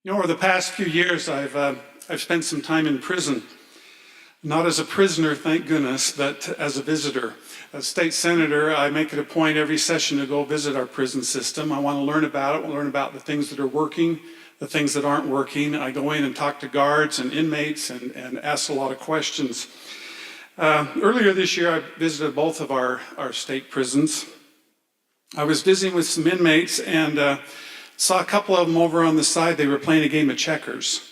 You know, over the past few years, I've spent some time in prison, not as a prisoner, thank goodness, but as a visitor. As state senator, I make it a point every session to go visit our prison system. I want to learn about it, learn about the things that are working, the things that aren't working. I go in and talk to guards and inmates and ask a lot of questions. Earlier this year, I visited both of our state prisons. I was visiting with some inmates and saw a couple of them over on the side. They were playing a game of checkers.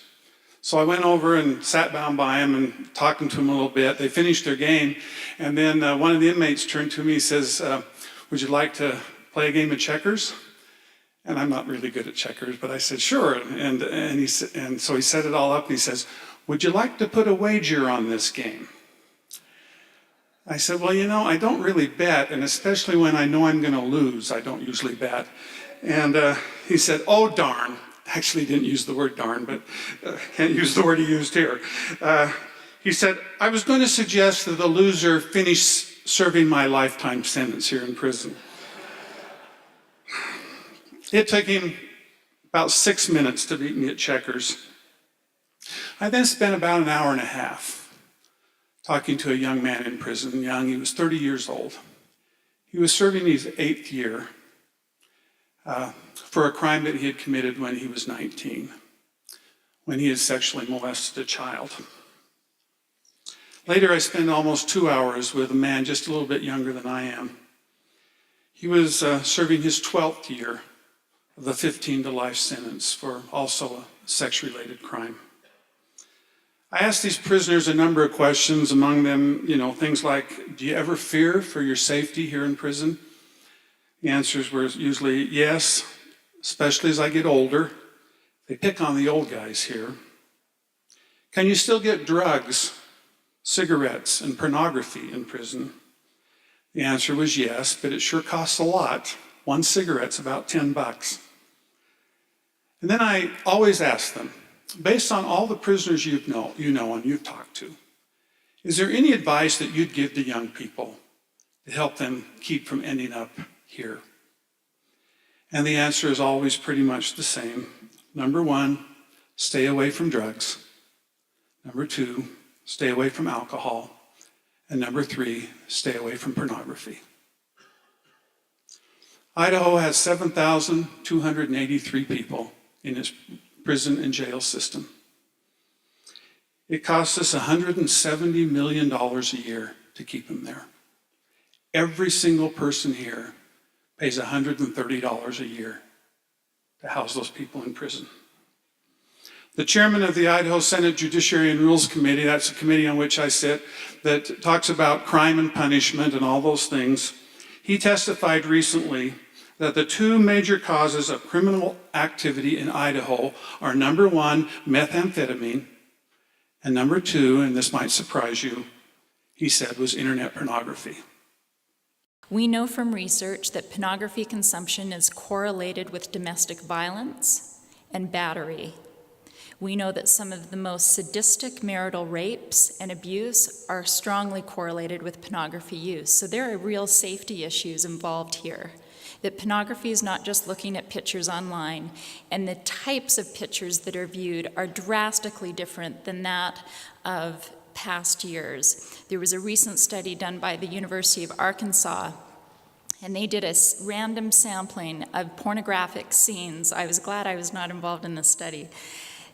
So I went over and sat down by them and talking to them a little bit. They finished their game, and then one of the inmates turned to me and says, would you like to play a game of checkers? And I'm not really good at checkers, but I said, sure. And so he set it all up, and he says, would you like to put a wager on this game? I said, well, you know, I don't really bet, and especially when I know I'm going to lose, I don't usually bet. And he said, oh, darn. Actually, he didn't use the word darn, but can't use the word he used here. He said, I was going to suggest that the loser finish serving my lifetime sentence here in prison. It took him about 6 minutes to beat me at checkers. I then spent about an hour and a half talking to a young man in prison. He was 30 years old. He was serving his 8th year for a crime that he had committed when he was 19, when he had sexually molested a child. Later, I spent almost 2 hours with a man just a little bit younger than I am. He was serving his 12th year of the 15 to life sentence for also a sex-related crime. I asked these prisoners a number of questions, among them, things like, do you ever fear for your safety here in prison? The answers were usually yes, especially as I get older. They pick on the old guys here. Can you still get drugs, cigarettes, and pornography in prison? The answer was yes, but it sure costs a lot. One cigarette's about $10. And then I always ask them, based on all the prisoners you know and you've talked to, is there any advice that you'd give to young people to help them keep from ending up here? And the answer is always pretty much the same. Number 1, stay away from drugs. Number 2, stay away from alcohol. And number 3, stay away from pornography. Idaho has 7,283 people in its prison and jail system. It costs us $170 million a year to keep them there. Every single person here pays $130 a year to house those people in prison. The chairman of the Idaho Senate Judiciary and Rules Committee, that's a committee on which I sit, that talks about crime and punishment and all those things, he testified recently that the 2 major causes of criminal activity in Idaho are number 1, methamphetamine, and number 2, and this might surprise you, he said was internet pornography. We know from research that pornography consumption is correlated with domestic violence and battery. We know that some of the most sadistic marital rapes and abuse are strongly correlated with pornography use. So there are real safety issues involved here. That pornography is not just looking at pictures online, and the types of pictures that are viewed are drastically different than that of past years. There was a recent study done by the University of Arkansas, and they did a random sampling of pornographic scenes. I was glad I was not involved in this study.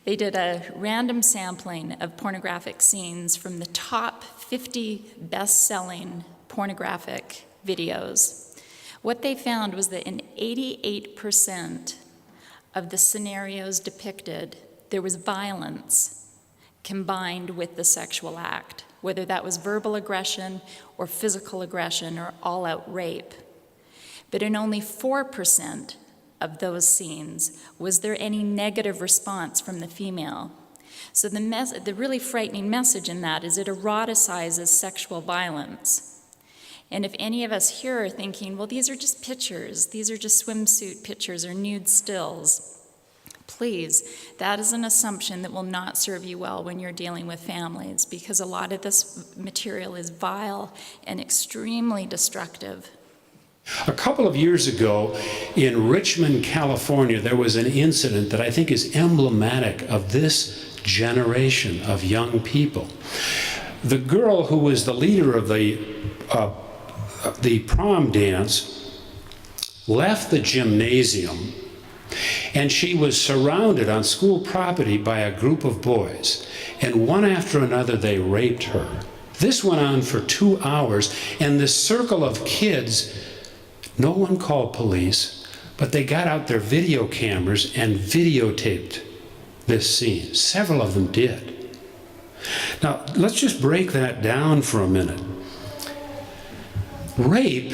They did a random sampling of pornographic scenes from the top 50 best-selling pornographic videos. What they found was that in 88% of the scenarios depicted, there was violence combined with the sexual act, whether that was verbal aggression or physical aggression or all-out rape. But in only 4% of those scenes was there any negative response from the female. So the really frightening message in that is it eroticizes sexual violence. And if any of us here are thinking, well, these are just pictures, these are just swimsuit pictures or nude stills, please, that is an assumption that will not serve you well when you're dealing with families, because a lot of this material is vile and extremely destructive. A couple of years ago in Richmond, California, there was an incident that I think is emblematic of this generation of young people. The girl who was the leader of the prom dance left the gymnasium, and she was surrounded on school property by a group of boys, and one after another they raped her. This went on for 2 hours, and this circle of kids, no one called police, but they got out their video cameras and videotaped this scene. Several of them did. Now, let's just break that down for a minute. Rape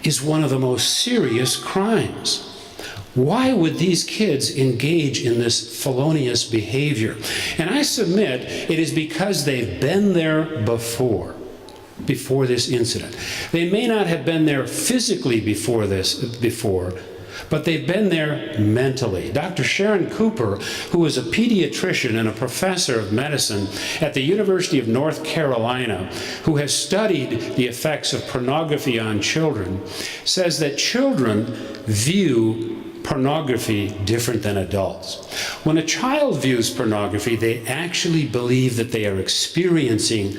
is one of the most serious crimes. Why would these kids engage in this felonious behavior? And I submit it is because they've been there before this incident. They may not have been there physically before, but they've been there mentally. Dr. Sharon Cooper, who is a pediatrician and a professor of medicine at the University of North Carolina, who has studied the effects of pornography on children, says that children view pornography different than adults. When a child views pornography, they actually believe that they are experiencing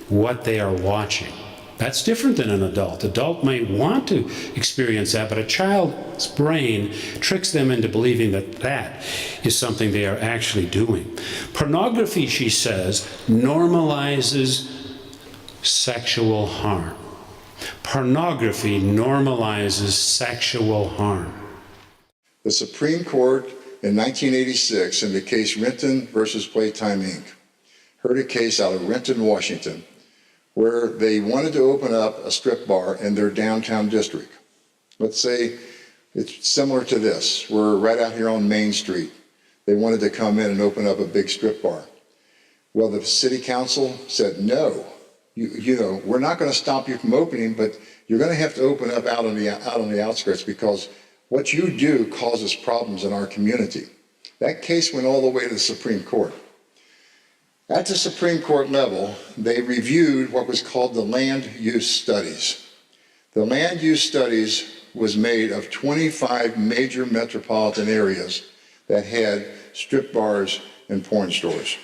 what they are watching. That's different than an adult. Adult might want to experience that, but a child's brain tricks them into believing that that is something they are actually doing. Pornography, she says, normalizes sexual harm. Pornography normalizes sexual harm. The Supreme Court in 1986, in the case Renton versus Playtime Inc., heard a case out of Renton, Washington, where they wanted to open up a strip bar in their downtown district. Let's say it's similar to this. We're right out here on Main Street. They wanted to come in and open up a big strip bar. Well, the city council said, no, you know, we're not going to stop you from opening, but you're going to have to open up out on the outskirts, because what you do causes problems in our community. That case went all the way to the Supreme Court. At the Supreme Court level, they reviewed what was called the land use studies. The land use studies was made of 25 major metropolitan areas that had strip bars and porn stores.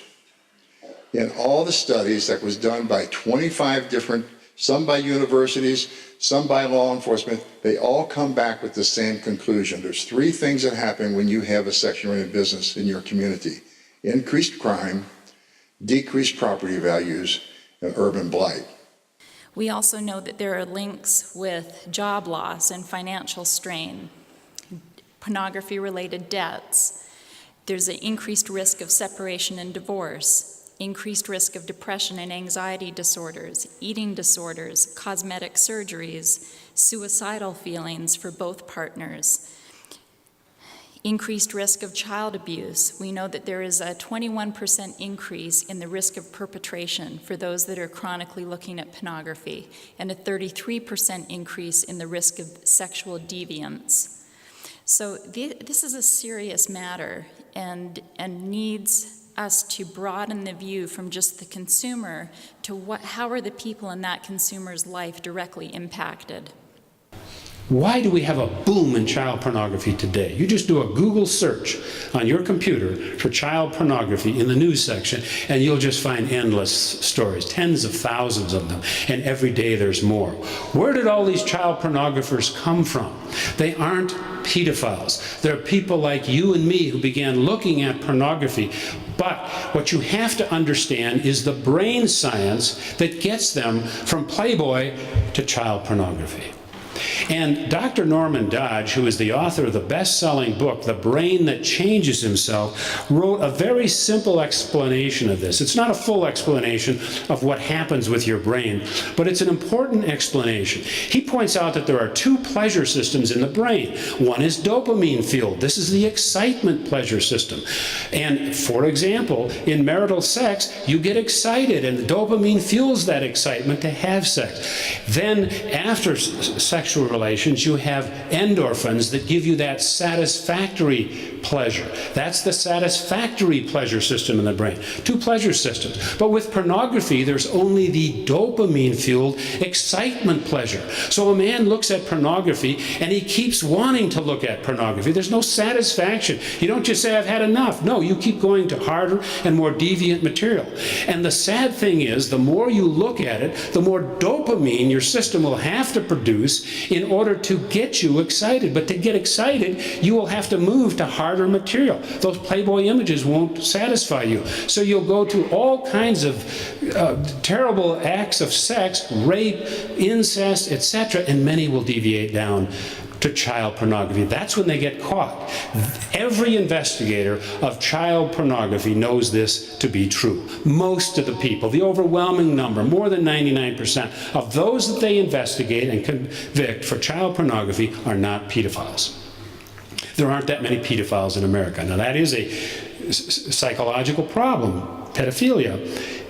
In all the studies that was done by 25 different, some by universities, some by law enforcement, they all come back with the same conclusion. There's 3 things that happen when you have a sex-oriented business in your community: increased crime, decreased property values, and urban blight. We also know that there are links with job loss and financial strain, pornography-related debts. There's an increased risk of separation and divorce, increased risk of depression and anxiety disorders, eating disorders, cosmetic surgeries, suicidal feelings for both partners, increased risk of child abuse. We know that there is a 21% increase in the risk of perpetration for those that are chronically looking at pornography, and a 33% increase in the risk of sexual deviance. So this is a serious matter and needs us to broaden the view from just the consumer to how are the people in that consumer's life directly impacted. Why do we have a boom in child pornography today? You just do a Google search on your computer for child pornography in the news section, and you'll just find endless stories, tens of thousands of them, and every day there's more. Where did all these child pornographers come from? They aren't pedophiles. They're people like you and me who began looking at pornography. But what you have to understand is the brain science that gets them from Playboy to child pornography. And Dr. Norman Dodge, who is the author of the best-selling book, The Brain That Changes Himself, wrote a very simple explanation of this. It's not a full explanation of what happens with your brain, but it's an important explanation. He points out that there are 2 pleasure systems in the brain. One is dopamine-fueled. This is the excitement pleasure system. And for example, in marital sex, you get excited, and the dopamine fuels that excitement to have sex. Then after sexual sexual relations, you have endorphins that give you that satisfactory pleasure. That's the satisfactory pleasure system in the brain. Two pleasure systems. But with pornography, there's only the dopamine-fueled excitement pleasure. So a man looks at pornography and he keeps wanting to look at pornography. There's no satisfaction. You don't just say, I've had enough. No, you keep going to harder and more deviant material. And the sad thing is, the more you look at it, the more dopamine your system will have to produce in order to get you excited. But to get excited, you will have to move to harder material. Those Playboy images won't satisfy you. So you'll go to all kinds of terrible acts of sex, rape, incest, etc., and many will deviate down to child pornography. That's when they get caught. Every investigator of child pornography knows this to be true. Most of the people, the overwhelming number, more than 99% of those that they investigate and convict for child pornography are not pedophiles. There aren't that many pedophiles in America. Now that is a psychological problem, pedophilia,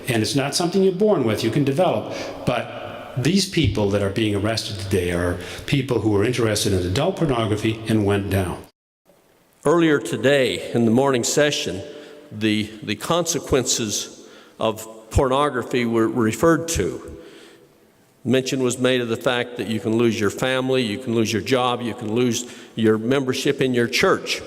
and it's not something you're born with, you can develop, but these people that are being arrested today are people who were interested in adult pornography and went down. Earlier today in the morning session, the consequences of pornography were referred to. Mention was made of the fact that you can lose your family, you can lose your job, you can lose your membership in your church.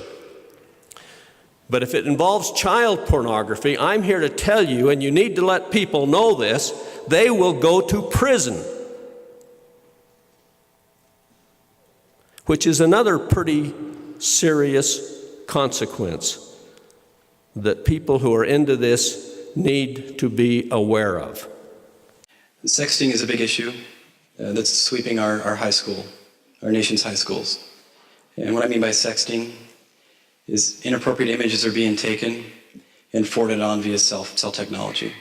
But if it involves child pornography, I'm here to tell you, and you need to let people know this, they will go to prison, which is another pretty serious consequence that people who are into this need to be aware of. Sexting is a big issue that's sweeping our high school, our nation's high schools. And what I mean by sexting is inappropriate images are being taken and forwarded on via cell technology.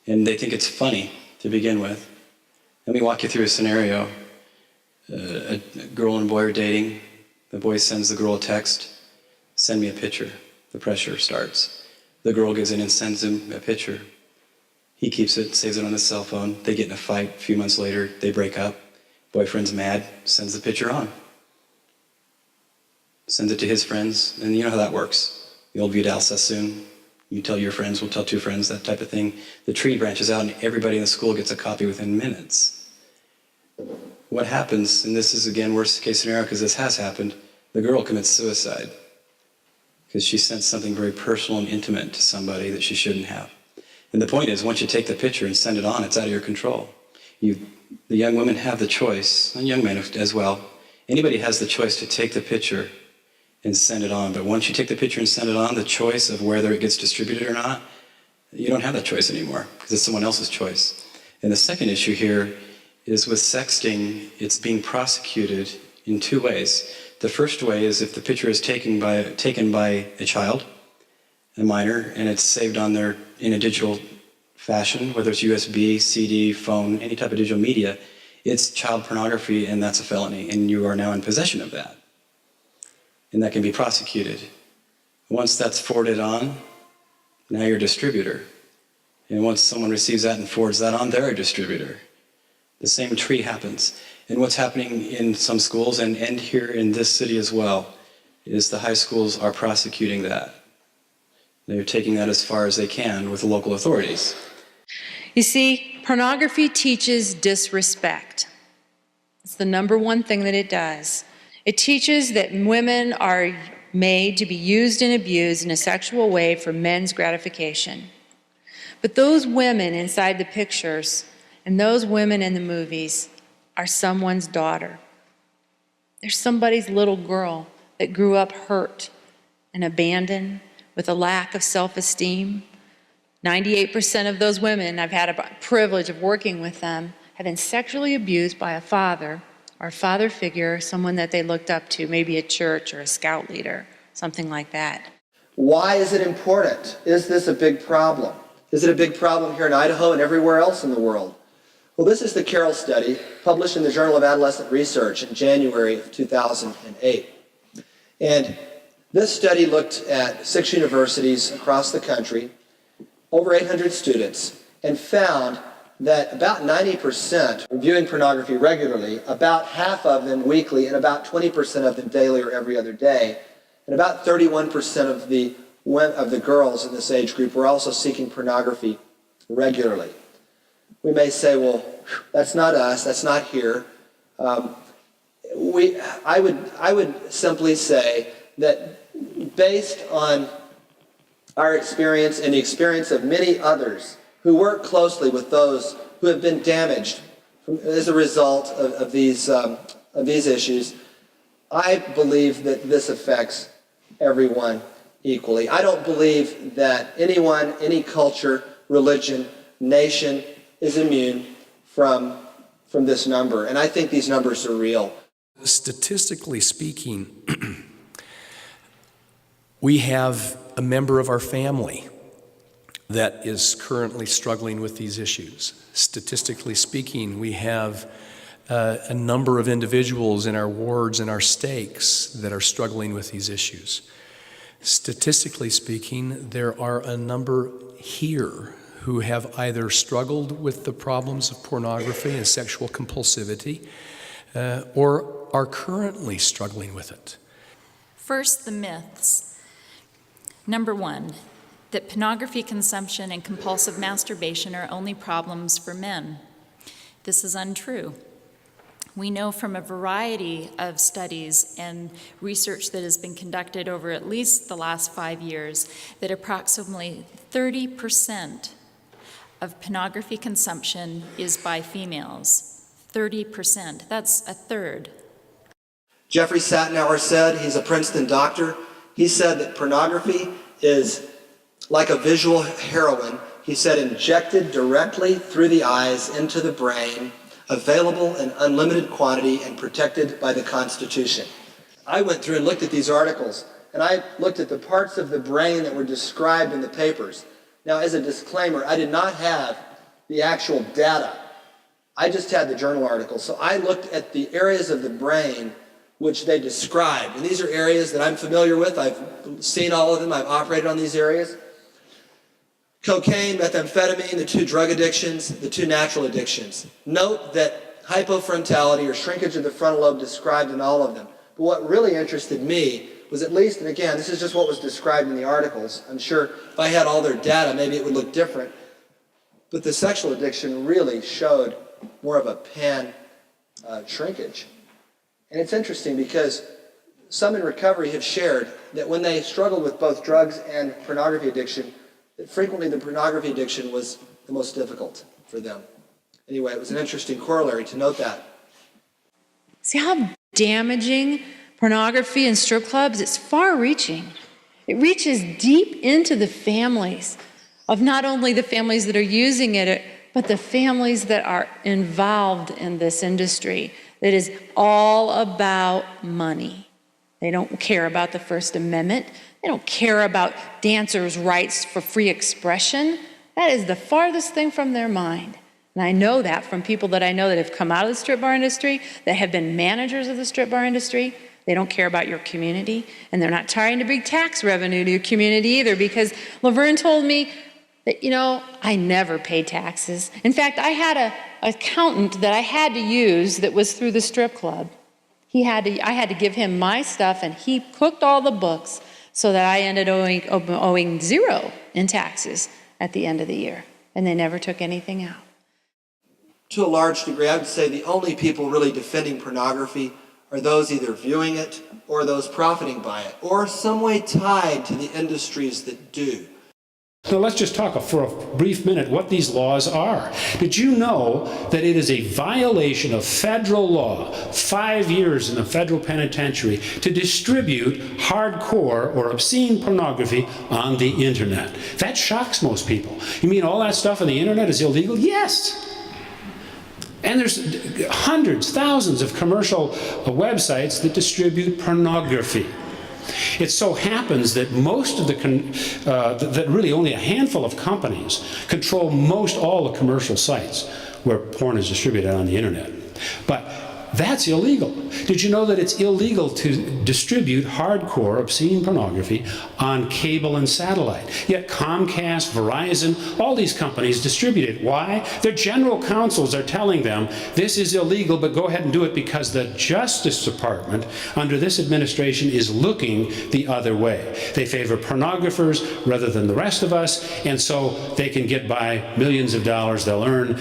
And they think it's funny to begin with. Let me walk you through a scenario. A girl and boy are dating. The boy sends the girl a text, send me a picture. The pressure starts. The girl gives in and sends him a picture. He keeps it, saves it on his cell phone. They get in a fight. A few months later, they break up. Boyfriend's mad, sends the picture on. Sends it to his friends, and you know how that works. The old Vidal Sassoon. You tell your friends, we'll tell two friends, that type of thing. The tree branches out and everybody in the school gets a copy within minutes. What happens, and this is again worst case scenario because this has happened, the girl commits suicide because she sent something very personal and intimate to somebody that she shouldn't have. And the point is, once you take the picture and send it on, it's out of your control. The young women have the choice, and young men as well, anybody has the choice to take the picture and send it on. But once you take the picture and send it on, the choice of whether it gets distributed or not, you don't have that choice anymore because it's someone else's choice. And the second issue here is with sexting, it's being prosecuted in two ways. The first way is if the picture is taken by a child, a minor, and it's saved on there in a digital fashion, whether it's USB, CD, phone, any type of digital media, it's child pornography and that's a felony and you are now in possession of that. And that can be prosecuted. Once that's forwarded on, now you're a distributor. And once someone receives that and forwards that on, they're a distributor. The same tree happens. And what's happening in some schools, and here in this city as well, is the high schools are prosecuting that. They're taking that as far as they can with the local authorities. You see, pornography teaches disrespect. It's the number one thing that it does. It teaches that women are made to be used and abused in a sexual way for men's gratification. But those women inside the pictures and those women in the movies are someone's daughter. They're somebody's little girl that grew up hurt and abandoned with a lack of self-esteem. 98% of those women, I've had a privilege of working with them, have been sexually abused by a father or a father figure, someone that they looked up to, maybe a church or a scout leader, something like that. Why is it important? Is this a big problem? Is it a big problem here in Idaho and everywhere else in the world? Well, this is the Carroll study published in the Journal of Adolescent Research in January of 2008. And this study looked at 6 universities across the country, over 800 students, and found that about 90% are viewing pornography regularly, about half of them weekly, and about 20% of them daily or every other day. And about 31% of the girls in this age group were also seeking pornography regularly. We may say, well, that's not us, that's not here. I would simply say that based on our experience and the experience of many others who work closely with those who have been damaged as a result of these issues, I believe that this affects everyone equally. I don't believe that anyone, any culture, religion, nation is immune from this number. And I think these numbers are real. Statistically speaking, we have a member of our family that is currently struggling with these issues. Statistically speaking, we have a number of individuals in our wards and our stakes that are struggling with these issues. Statistically speaking, there are a number here who have either struggled with the problems of pornography and sexual compulsivity, or are currently struggling with it. First, the myths. Number one, that pornography consumption and compulsive masturbation are only problems for men. This is untrue. We know from a variety of studies and research that has been conducted over at least the last 5 years that approximately 30% of pornography consumption is by females. 30%. That's a third. Jeffrey Satinower said, he's a Princeton doctor, he said that pornography is like a visual heroin. He said injected directly through the eyes into the brain, available in unlimited quantity and protected by the Constitution. I went through and looked at these articles, and I looked at the parts of the brain that were described in the papers. Now, as a disclaimer, I did not have the actual data. I just had the journal articles. So I looked at the areas of the brain which they described. And these are areas that I'm familiar with. I've seen all of them. I've operated on these areas. Cocaine, methamphetamine, the two drug addictions, the two natural addictions. Note that hypofrontality or shrinkage of the frontal lobe described in all of them. But what really interested me was at least, and again, this is just what was described in the articles. I'm sure if I had all their data, maybe it would look different. But the sexual addiction really showed more of a pan shrinkage. And it's interesting because some in recovery have shared that when they struggled with both drugs and pornography addiction, that frequently the pornography addiction was the most difficult for them. Anyway, it was an interesting corollary to note that. See how damaging pornography and strip clubs? It's far-reaching. It reaches deep into the families of not only the families that are using it, but the families that are involved in this industry that is all about money. They don't care about the First Amendment. They don't care about dancers' rights for free expression. That is the farthest thing from their mind. And I know that from people that I know that have come out of the strip bar industry, that have been managers of the strip bar industry. They don't care about your community, and they're not trying to bring tax revenue to your community either, because Laverne told me that, I never paid taxes. In fact, I had an accountant that I had to use that was through the strip club. I had to give him my stuff, and he cooked all the books so that I ended owing zero in taxes at the end of the year, and they never took anything out. To a large degree, I would say the only people really defending pornography are those either viewing it or those profiting by it, or some way tied to the industries that do. So let's just talk for a brief minute what these laws are. Did you know that it is a violation of federal law, 5 years in the federal penitentiary, to distribute hardcore or obscene pornography on the internet? That shocks most people. You mean all that stuff on the internet is illegal? Yes. And there's hundreds, thousands of commercial websites that distribute pornography. It so happens that most of that really only a handful of companies control most all the commercial sites where porn is distributed on the internet. But that's illegal. Did you know that it's illegal to distribute hardcore obscene pornography on cable and satellite? Yet Comcast, Verizon, all these companies distribute it. Why? Their general counsels are telling them this is illegal, but go ahead and do it because the Justice Department under this administration is looking the other way. They favor pornographers rather than the rest of us, and so they can get by millions of dollars they'll earn,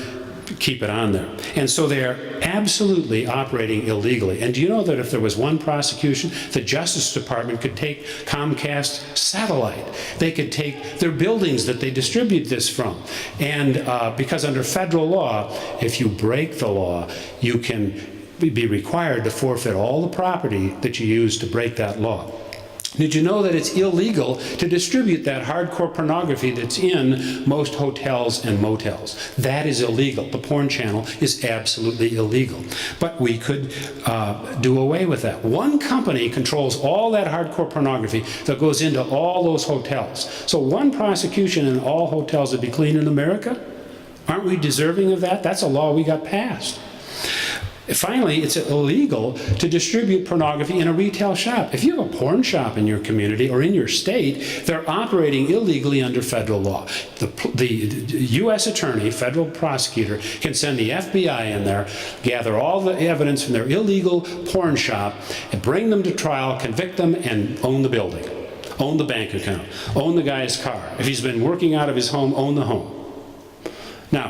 keep it on there. And so they're absolutely operating illegally. And do you know that if there was one prosecution, the Justice Department could take Comcast satellite. They could take their buildings that they distribute this from. And because under federal law, if you break the law, you can be required to forfeit all the property that you use to break that law. Did you know that it's illegal to distribute that hardcore pornography that's in most hotels and motels? That is illegal. The porn channel is absolutely illegal. But we could do away with that. One company controls all that hardcore pornography that goes into all those hotels. So one prosecution and all hotels would be clean in America? Aren't we deserving of that? That's a law we got passed. Finally, it's illegal to distribute pornography in a retail shop. If you have a porn shop in your community or in your state, they're operating illegally under federal law. The U.S. attorney, federal prosecutor, can send the FBI in there, gather all the evidence from their illegal porn shop, and bring them to trial, convict them, and own the building, own the bank account, own the guy's car. If he's been working out of his home, own the home. Now,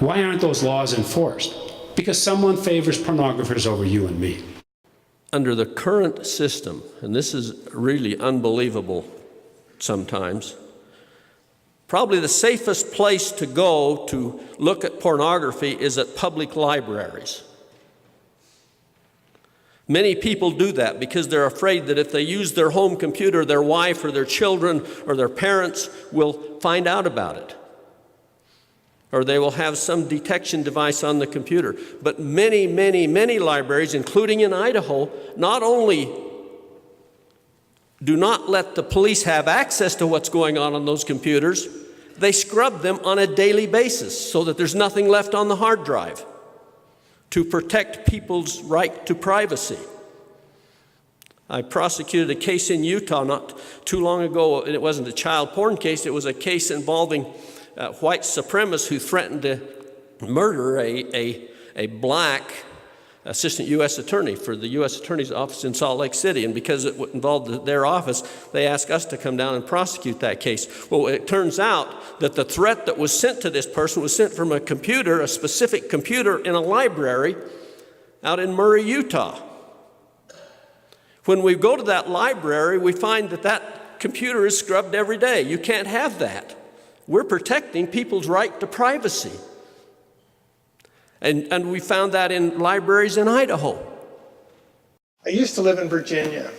why aren't those laws enforced? Because someone favors pornographers over you and me. Under the current system, and this is really unbelievable sometimes, probably the safest place to go to look at pornography is at public libraries. Many people do that because they're afraid that if they use their home computer, their wife or their children or their parents will find out about it, or they will have some detection device on the computer. But many, many, many libraries, including in Idaho, not only do not let the police have access to what's going on those computers, they scrub them on a daily basis so that there's nothing left on the hard drive to protect people's right to privacy. I prosecuted a case in Utah not too long ago, and it wasn't a child porn case, it was a case involving white supremacists who threatened to murder a black assistant U.S. attorney for the U.S. Attorney's Office in Salt Lake City. And because it involved their office, they asked us to come down and prosecute that case. Well, it turns out that the threat that was sent to this person was sent from a computer, a specific computer in a library out in Murray, Utah. When we go to that library, we find that that computer is scrubbed every day. You can't have that. We're protecting people's right to privacy. And we found that in libraries in Idaho. I used to live in Virginia.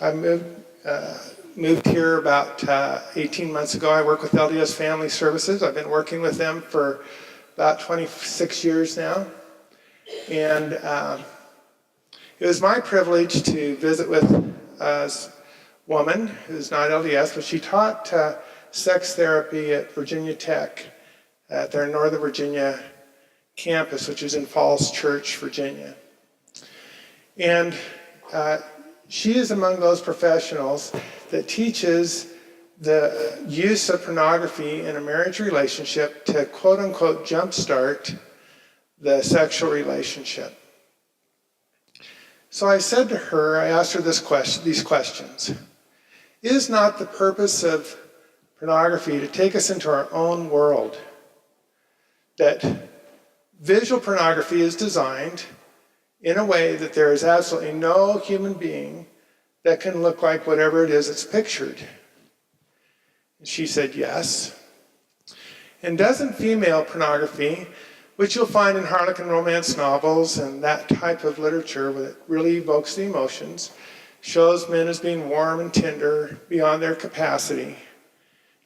I moved here about 18 months ago. I work with LDS Family Services. I've been working with them for about 26 years now. And it was my privilege to visit with a woman who's not LDS, but she taught sex therapy at Virginia Tech at their Northern Virginia campus, which is in Falls Church, Virginia. And she is among those professionals that teaches the use of pornography in a marriage relationship to quote unquote jumpstart the sexual relationship. So I said to her, I asked her these questions. Is not the purpose of pornography to take us into our own world? That visual pornography is designed in a way that there is absolutely no human being that can look like whatever it is that's pictured. And she said yes. And doesn't female pornography, which you'll find in Harlequin romance novels and that type of literature that really evokes the emotions, shows men as being warm and tender beyond their capacity,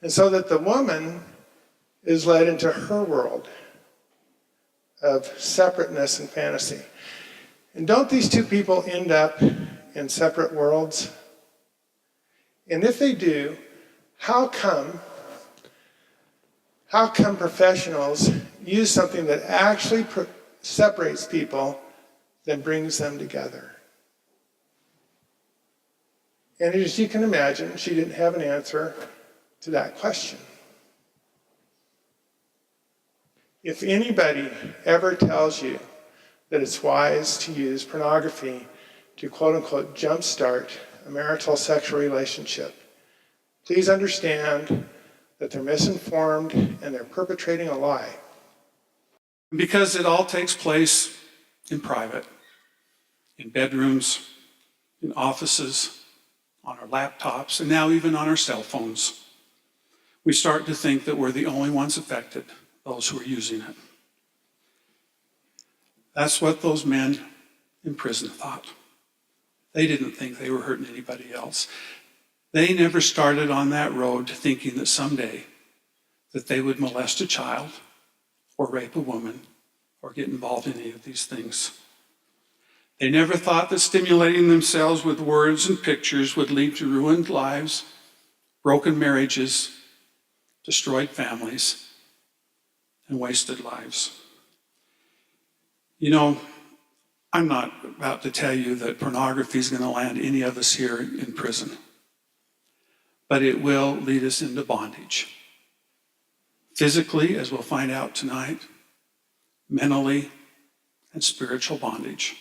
and so that the woman is led into her world of separateness and fantasy. And don't these two people end up in separate worlds? And if they do, how come professionals use something that actually separates people then brings them together. And as you can imagine, she didn't have an answer to that question. If anybody ever tells you that it's wise to use pornography to quote-unquote jumpstart a marital sexual relationship, please understand that they're misinformed and they're perpetrating a lie. Because it all takes place in private, in bedrooms, in offices, on our laptops, and now even on our cell phones. We start to think that we're the only ones affected, those who are using it. That's what those men in prison thought. They didn't think they were hurting anybody else. They never started on that road thinking that someday that they would molest a child or rape a woman or get involved in any of these things. They never thought that stimulating themselves with words and pictures would lead to ruined lives, broken marriages, destroyed families, and wasted lives. You know, I'm not about to tell you that pornography is going to land any of us here in prison, but it will lead us into bondage. Physically, as we'll find out tonight, mentally, and spiritual bondage.